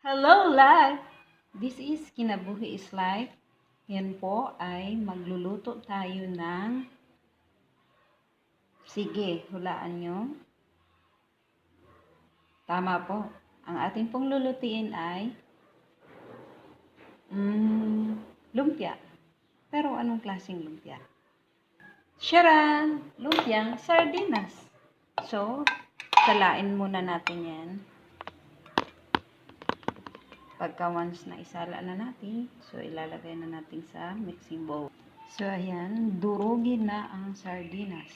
Hello, life! This is Kinabuhi is Life. Yan po ay magluluto tayo ng, sige, hulaan nyo. Tama po. Ang ating pong lulutiin ay lumpia. Pero anong klaseng lumpia? Sharan! Lumpiang sardinas. So, salain muna natin yan. Pagka once na isala na natin, so ilalagay na natin sa mixing bowl. So ayan, durugin na ang sardinas.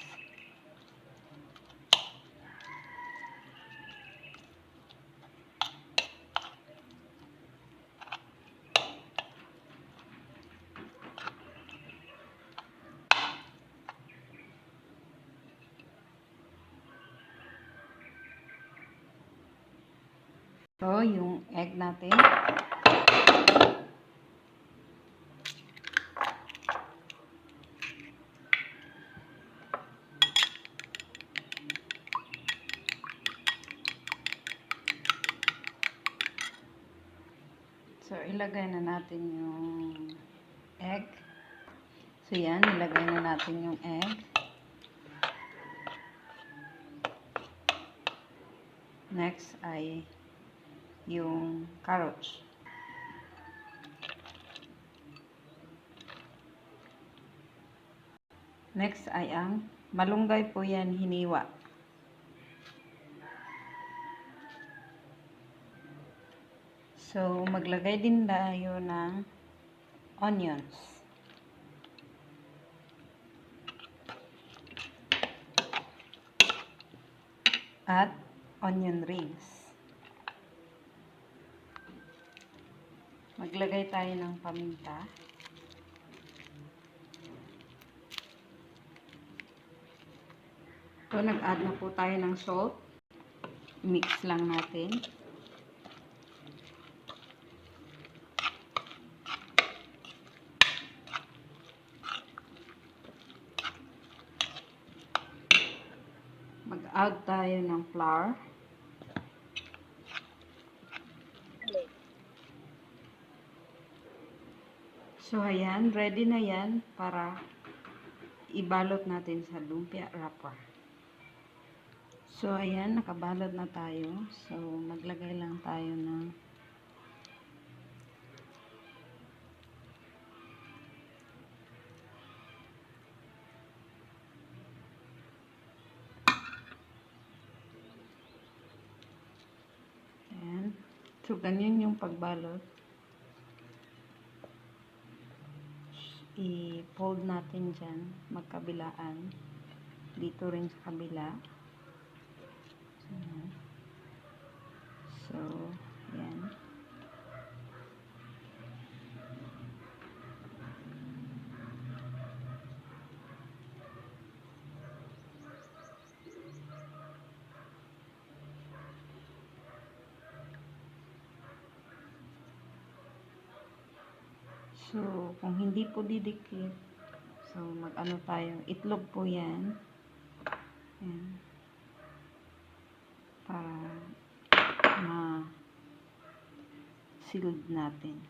So, yung egg natin. So, ilagay na natin yung egg. So, yan, ilagay na natin yung egg. Next ay yung carrots. Next ay ang malunggay po yan, hiniwa. So, maglagay din tayo ng onions. At onion rings. Maglagay tayo ng paminta. So, nag-add na po tayo ng salt. Mix lang natin. Mag-add tayo ng flour. So, ayan, ready na yan para ibalot natin sa lumpia wrapper. So, ayan, nakabalot na tayo. So, maglagay lang tayo ng ayan. So, ganyan yung pagbalot. I-fold natin dyan, magkabilaan. Dito rin sa kabila. So, yan. So, kung hindi po didikit, so, mag-ano tayo, itlog po yan. Yan. Para ma-sealed natin.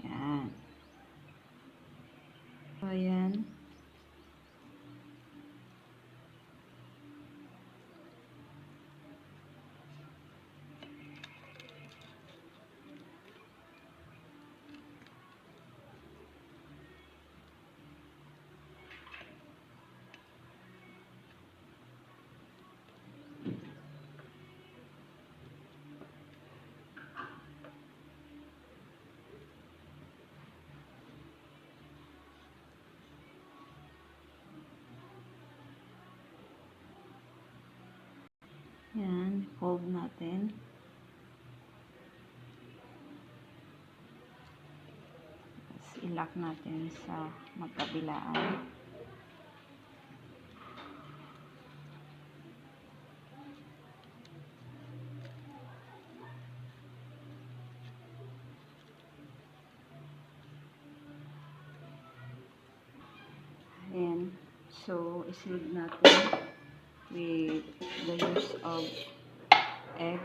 Yan. So, yan. Yan, fold natin. Tapos, i-lock natin sa magkabilaan. Ayan. So, isilid natin with the use of egg.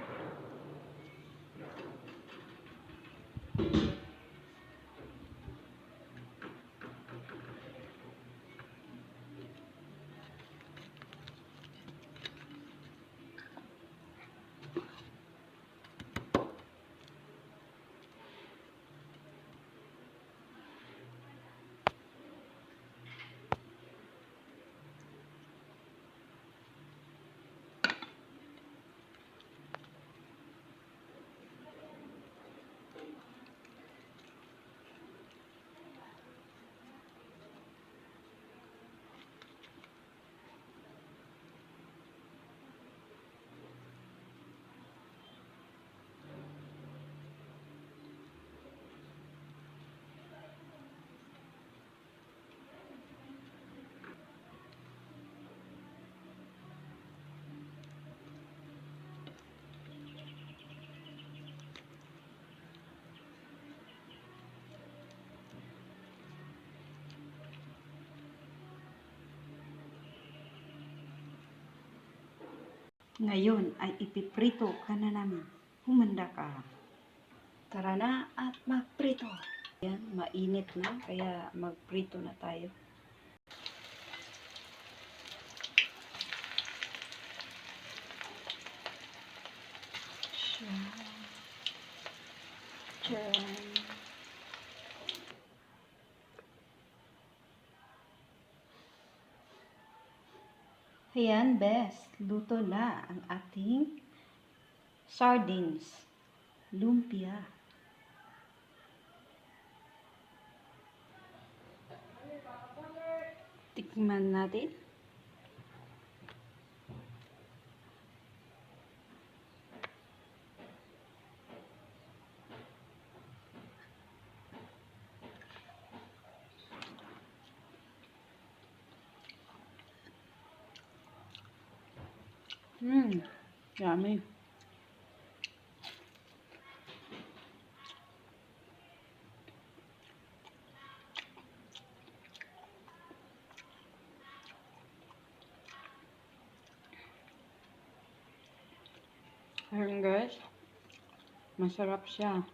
Ngayon ay ipiprito ka na namin. Humanda ka. Tara na at magprito. Yan, mainit na kaya magprito na tayo. Charan. Ayan, best. Luto na ang ating sardines. Lumpia. Tikman natin. Yummy. Ayan guys, masarap siya.